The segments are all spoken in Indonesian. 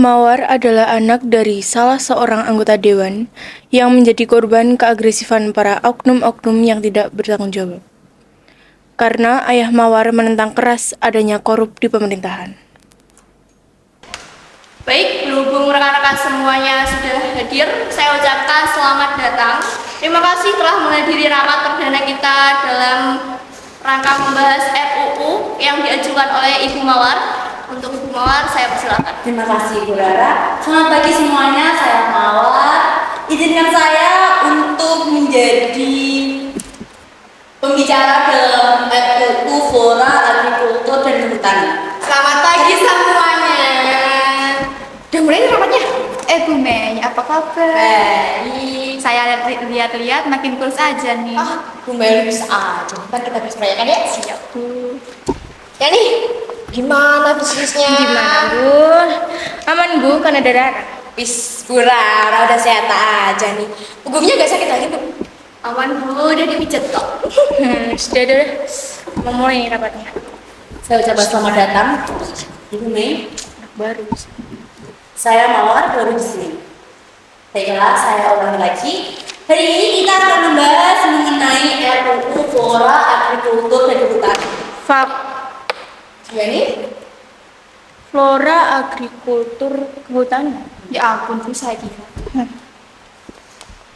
Mawar adalah anak dari salah seorang anggota dewan yang menjadi korban keagresifan para oknum-oknum yang tidak bertanggung jawab. Karena ayah Mawar menentang keras adanya korup di pemerintahan. Baik, berhubung rekan-rekan semuanya sudah hadir, saya ucapkan selamat datang. Terima kasih telah menghadiri rapat perdana kita dalam rangka membahas RUU yang diajukan oleh Ibu Mawar. Untuk Ibu Mawar, saya persilakan. Terima kasih Bu Rara. Selamat pagi semuanya, saya Mawar. Izinkan saya untuk menjadi pembicara dalam RUU Flora, Agrikultur, dan Kehutanan. Selamat pagi semuanya. Udah mulai nih rapatnya? Bu Mei, apa kabar? Baik. Saya lihat-lihat makin kurus aja nih. Bu Mel bisa aja. Kan kita bisa merayakan ya. Siap, Bu. Ya nih, gimana bisnisnya? Gimana, Bu? Aman, Bu, kan ada Rara. Wis, Bu Rara udah sehat aja nih. Punggungnya gak sakit lagi, Bu? Aman Bu, udah dipijet kok. Sudah. Mau mulai nih rapatnya. Saya ucapkan selamat datang, Ibu Mei. Anak baru. Saya Mawar, baru di sini. Baiklah, saya ulangi lagi. Hari ini kita akan membahas mengenai RUU Flora, Agrikultur, dan Kehutanan. Fak, Jadi, Flora, Agrikultur, Kehutanan. Ya ampun, Bu, saya kira.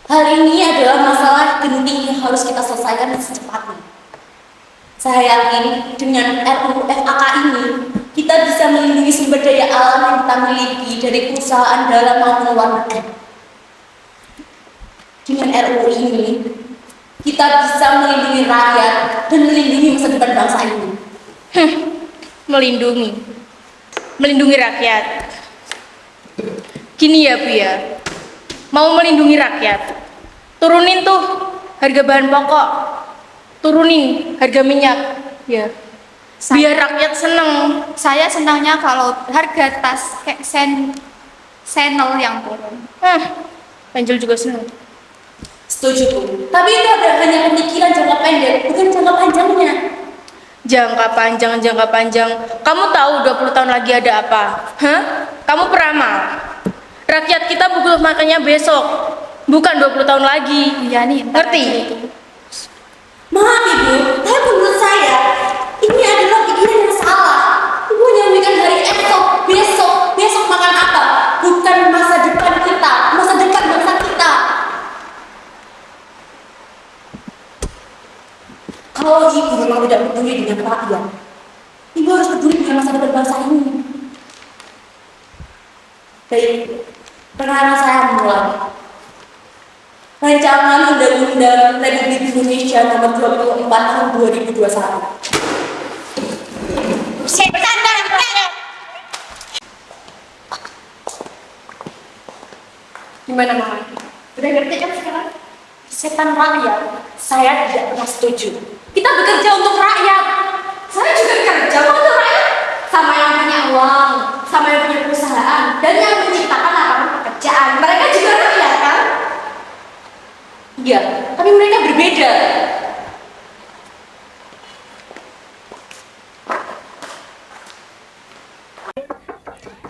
hal ini adalah masalah genting yang harus kita selesaikan secepatnya. Saya yakin dengan RUU FAK ini, kita bisa melindungi sumber daya alam yang kita miliki dari perusahaan dalam maupun luar negeri. Dengan RUU ini, kita bisa melindungi rakyat dan melindungi masa depan bangsa ini. Melindungi rakyat. Gini ya, Bu ya. Mau melindungi rakyat, turunin tuh harga bahan pokok, turunin harga minyak, ya. Biar rakyat seneng. Saya senangnya kalau harga tas kayak Chanel yang turun. Angel juga seneng. Setuju, Bu. Tapi itu hanya pemikiran jangka pendek, bukan jangka panjangnya. Jangka panjang. Kamu tahu 20 tahun lagi ada apa? Kamu peramal. Rakyat kita butuh makannya besok, bukan 20 tahun lagi. Iya nih, ntar Ngerti? aja itu. Maaf Ibu, tapi menurut saya ini adalah pikiran yang salah. Ibu hanya memikirkan hari esok, besok makan apa, bukan masa depan kita, masa depan bangsa kita. Kalau Ibu memang tidak peduli dengan rakyat, Ibu harus peduli dengan masa depan bangsa ini. Baik, perkenalan saya mulai. Rancangan Undang-Undang Republik Indonesia Nomor 24 Tahun 2021. Gimana Mama? Udah ngerti kan sekarang? Setan rakyat, saya tidak pernah setuju. Kita bekerja untuk rakyat. Saya juga kerja kok untuk rakyat. Sama yang punya uang, sama yang punya perusahaan, dan yang menciptakan lapangan pekerjaan. Mereka juga rakyat kan? Iya, tapi mereka berbeda.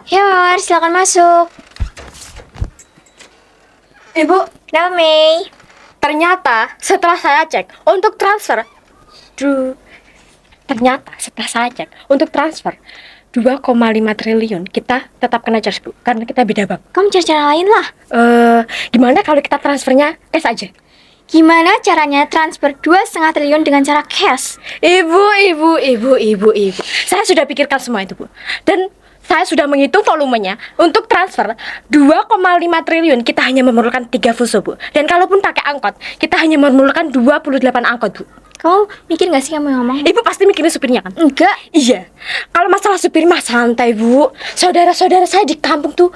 Ya Mawar, silakan masuk. Ibu, Kenapa Mei? ternyata setelah saya cek untuk transfer, untuk transfer 2,5 triliun kita tetap kena charge, Bu, karena kita beda bank. Kamu cari cara lain lah. Gimana kalau kita transfernya cash aja? Gimana caranya transfer 2,5 triliun dengan cara cash? Ibu. Saya sudah pikirkan semua itu, Bu. Dan saya sudah menghitung volumenya. Untuk transfer 2,5 triliun kita hanya memerlukan 3 fuso, Bu. Dan kalaupun pakai angkot, kita hanya memerlukan 28 angkot, Bu. Kamu mikir gak sih kamu yang ngomong? Ibu pasti mikirin supirnya kan? Enggak. Iya. Kalau masalah supir mah santai, Bu. Saudara-saudara saya di kampung tuh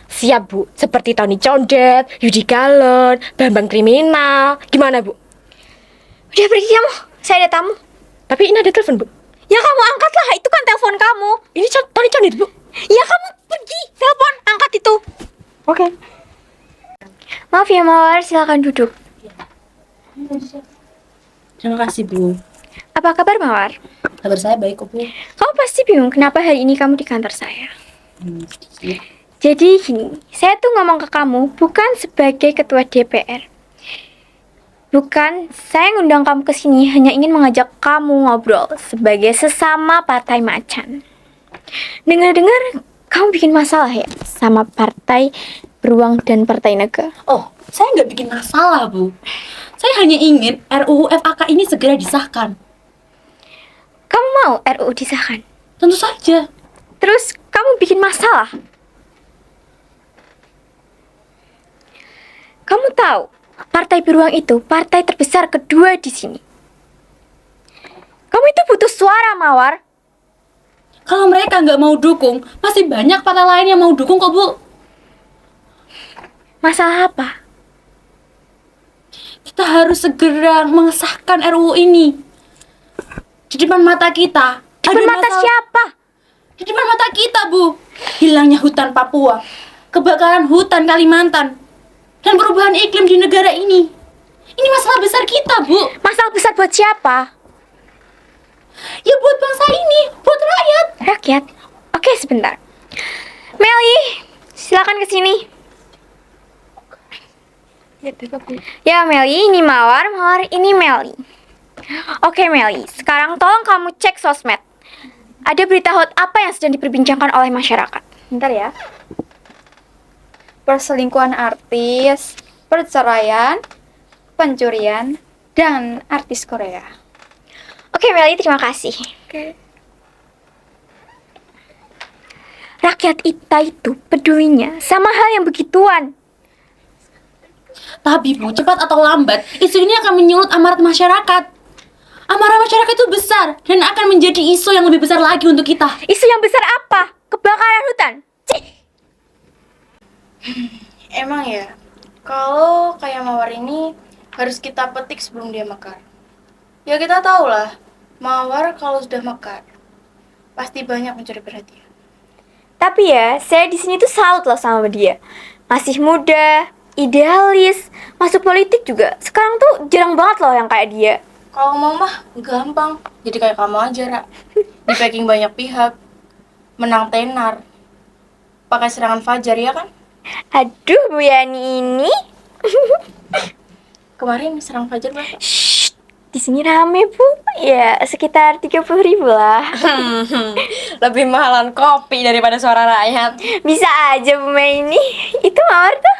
siap, Bu. Seperti Tony Condet, Yudi Galon, Bambang Kriminal. Gimana, Bu? Udah pergi kamu. Saya ada tamu. Tapi ini ada telepon, Bu. Ya kamu angkat lah, itu kan telepon kamu. Ini Tony Condet, Bu. Ya kamu pergi, telepon, angkat itu. Oke. Maaf ya Mawar, silakan duduk. Terima kasih Bu. Apa kabar Mawar? Kabar saya baik kok Bu. Kamu pasti bingung kenapa hari ini kamu di kantor saya. Sedikit. Jadi gini, saya tuh ngomong ke kamu bukan sebagai ketua DPR. Bukan, saya ngundang kamu ke sini hanya ingin mengajak kamu ngobrol sebagai sesama partai macan. Dengar-dengar kamu bikin masalah ya sama partai Beruang dan Partai Naga. Oh, saya nggak bikin masalah, Bu. Saya hanya ingin RUU FAK ini segera disahkan. Kamu mau RUU disahkan? Tentu saja. Terus kamu bikin masalah? Kamu tahu, Partai Beruang itu partai terbesar kedua di sini. Kamu itu butuh suara, Mawar. Kalau mereka nggak mau dukung, masih banyak partai lain yang mau dukung kok, Bu. Masalah apa? Kita harus segera mengesahkan RUU ini. Di depan mata kita. Depan ada mata masalah- siapa? Di depan mata kita, Bu. Hilangnya hutan Papua, kebakaran hutan Kalimantan, dan perubahan iklim di negara ini. Ini masalah besar kita, Bu. Masalah besar buat siapa? Ya buat bangsa ini, buat rakyat. Rakyat. Oke, sebentar. Meli, silakan ke sini. Ya, Meli, ini Mawar, ini Meli. Oke, Meli, sekarang tolong kamu cek sosmed. Ada berita hot apa yang sedang diperbincangkan oleh masyarakat? Bentar ya. Perselingkuhan artis, perceraian, pencurian, dan artis Korea. Oke, Meli, terima kasih. Rakyat kita itu pedulinya sama hal yang begituan. Tapi Bu, cepat atau lambat, isu ini akan menyulut amarah masyarakat. Amarah masyarakat itu besar dan akan menjadi isu yang lebih besar lagi untuk kita. Isu yang besar apa? Kebakaran hutan. Cih. Emang ya, kalau kayak mawar ini harus kita petik sebelum dia mekar. Ya kita tahu lah, mawar kalau sudah mekar pasti banyak mencuri perhatian. Tapi ya, saya di sini tuh salut loh sama dia. Masih muda, idealis, masuk politik juga. Sekarang tuh jarang banget loh yang kayak dia. Kalau mau mah gampang, jadi kayak kamu aja, Ra. Di packing banyak pihak, menang tenar, pakai serangan fajar ya kan? Aduh, Bu Yani ini. Kemarin serang fajar berapa? Shh, di sini rame, Bu. Ya, sekitar 30.000 lah. Lebih mahalan kopi daripada suara rakyat. Bisa aja, Bu Mei ini. Itu Mawar tuh.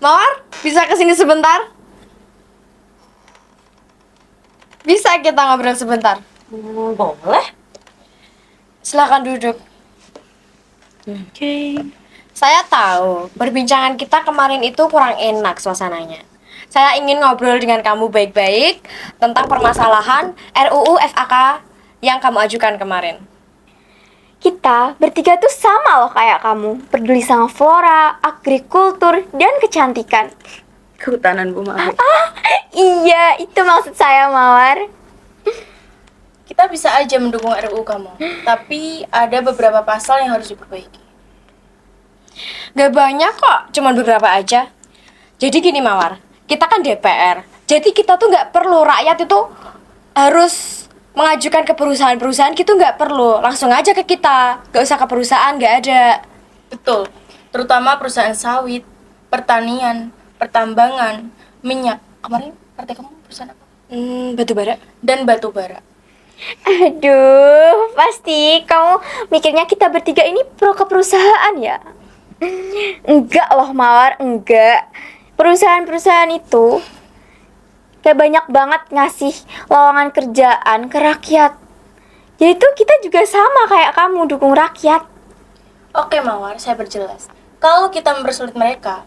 Mawar, bisa kesini sebentar? Bisa kita ngobrol sebentar? Boleh. Silakan duduk. Oke. Saya tahu, perbincangan kita kemarin itu kurang enak suasananya. Saya ingin ngobrol dengan kamu baik-baik tentang permasalahan RUU FAK yang kamu ajukan kemarin. Kita bertiga tuh sama loh kayak kamu. Peduli sama flora, agrikultur, dan kecantikan. Kehutanan, Bu, maaf. Iya, itu maksud saya, Mawar. Kita bisa aja mendukung RUU kamu, tapi ada beberapa pasal yang harus diperbaiki. Gak banyak kok, cuman beberapa aja. Jadi gini Mawar, kita kan DPR. Jadi kita tuh gak perlu, rakyat itu harus mengajukan ke perusahaan-perusahaan gitu nggak perlu. Langsung aja ke kita, gak usah ke perusahaan, gak ada. Betul, terutama perusahaan sawit, pertanian, pertambangan, minyak. Kemarin partai kamu perusahaan apa? Batu bara. Dan batu bara. Aduh, pasti kamu mikirnya kita bertiga ini pro ke perusahaan ya? Enggak loh, Mawar, enggak. Perusahaan-perusahaan itu kayak banyak banget ngasih lowongan kerjaan ke rakyat. Jadi tuh kita juga sama kayak kamu, dukung rakyat. Oke Mawar, saya berjelas. Kalau kita mempersulit mereka,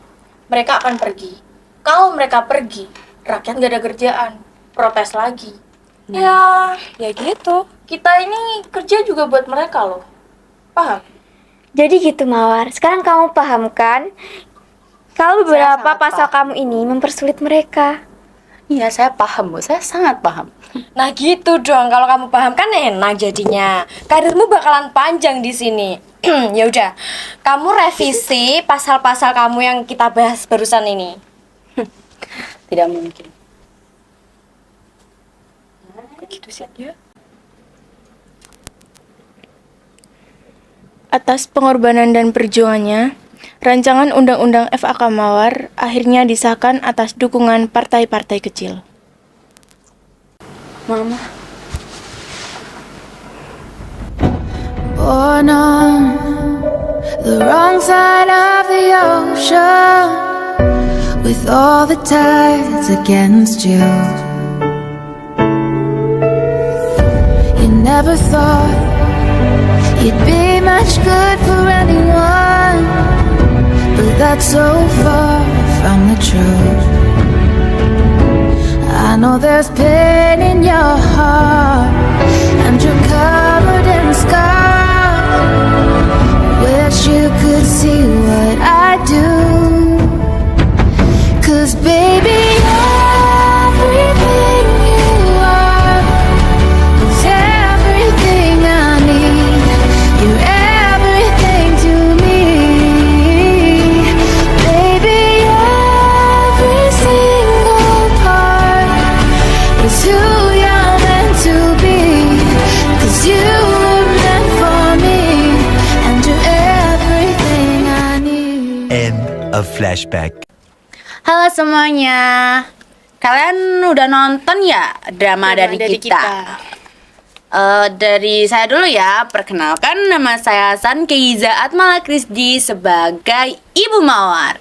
mereka akan pergi. Kalau mereka pergi, rakyat nggak ada kerjaan, protes lagi. Ya gitu. kita ini kerja juga buat mereka loh. Paham? Jadi gitu, Mawar. Sekarang kamu paham kan? Kalau beberapa sangat pasal kamu ini mempersulit mereka. Iya, saya paham, Bu. Saya sangat paham. Nah gitu dong, kalau kamu paham kan enak jadinya. Karirmu bakalan panjang di sini. Ya udah, kamu revisi pasal-pasal kamu yang kita bahas barusan ini. Tidak mungkin. Gitu sih ya. Atas pengorbanan dan perjuangannya, Rancangan Undang-Undang FAK Mawar akhirnya disahkan atas dukungan partai-partai kecil. Mama. Born on the wrong side of the ocean, with all the tides against you. You never thought you'd be much good for anyone, but that's so far from the truth. I know there's pain in your heart, and you're covered in scars. Wish you could see what I do, 'cause baby, everything you are is everything I need. You're everything to me, baby. Every single part is who you're meant to be, 'cause you were meant for me, and you're everything I need. End of flashback. Halo semuanya. Kalian udah nonton ya drama dari kita? Dari saya dulu ya. Perkenalkan, nama saya Hasan Keiza Atmala Krisdi sebagai Ibu Mawar.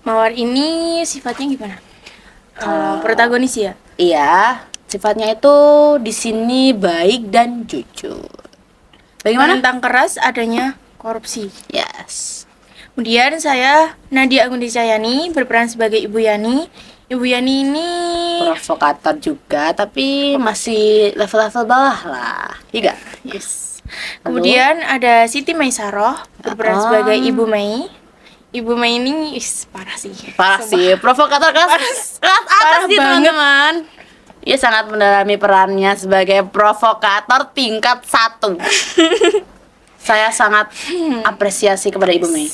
Mawar ini sifatnya gimana? Protagonis ya? Iya, sifatnya itu di sini baik dan jujur. Bagaimana? Menentang keras adanya korupsi. Yes. Kemudian saya Nadia Agundi Cahyani berperan sebagai Ibu Yani. Ibu Yani ini Provokator juga, tapi masih level-level bawah lah. Iya. yes. Kemudian ada Siti Maisaroh berperan sebagai Ibu Mei. Ibu Mei ini parah sih. Parah sih, provokator kelas atas Parah sih banget. teman-teman. Ia sangat mendalami perannya sebagai provokator tingkat 1. Saya sangat apresiasi kepada Ibu Mei.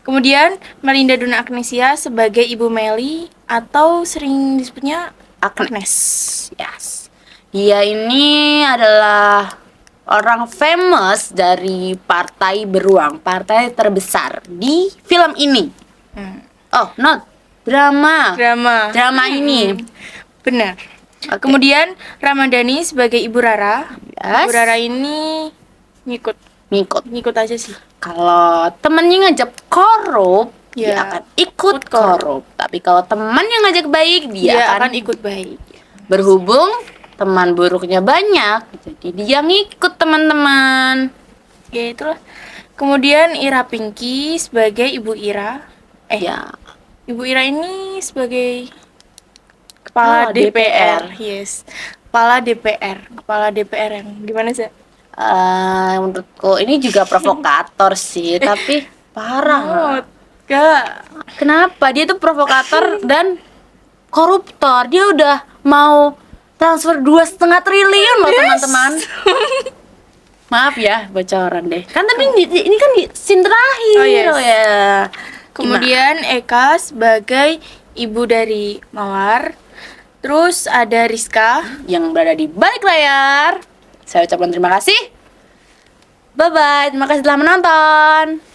Kemudian Melinda Duna Agnesia sebagai Ibu Meli atau sering disebutnya Agnes. Yes. Dia ini adalah orang famous dari partai beruang, partai terbesar di film ini. Oh, not drama. Drama ini. Benar. Oke. Kemudian Ramadhani sebagai Ibu Rara. Yes. Ibu Rara ini ngikut aja sih. Kalau temennya ngajak korup, dia Ya, akan ikut korup. Tapi kalau temannya ngajak baik, dia Dia akan akan ikut baik. berhubung teman buruknya banyak, jadi dia ngikut teman-teman. Ya itulah. Kemudian Ira Pinky sebagai Ibu Ira. Ya, Ibu Ira ini sebagai Kepala DPR. Yes. Kepala DPR yang gimana sih? menurutku ini juga provokator sih, tapi parah. Gak. Kenapa dia tuh provokator dan koruptor? Dia udah mau transfer 2,5 triliun loh teman-teman. Maaf ya bocoran deh. Kan tapi ini kan di scene terakhir. Oh, yes. Ya. Kemudian Eka sebagai ibu dari Mawar. Terus ada Rizka. Yang berada di balik layar. Saya ucapkan terima kasih. Bye bye. Terima kasih telah menonton.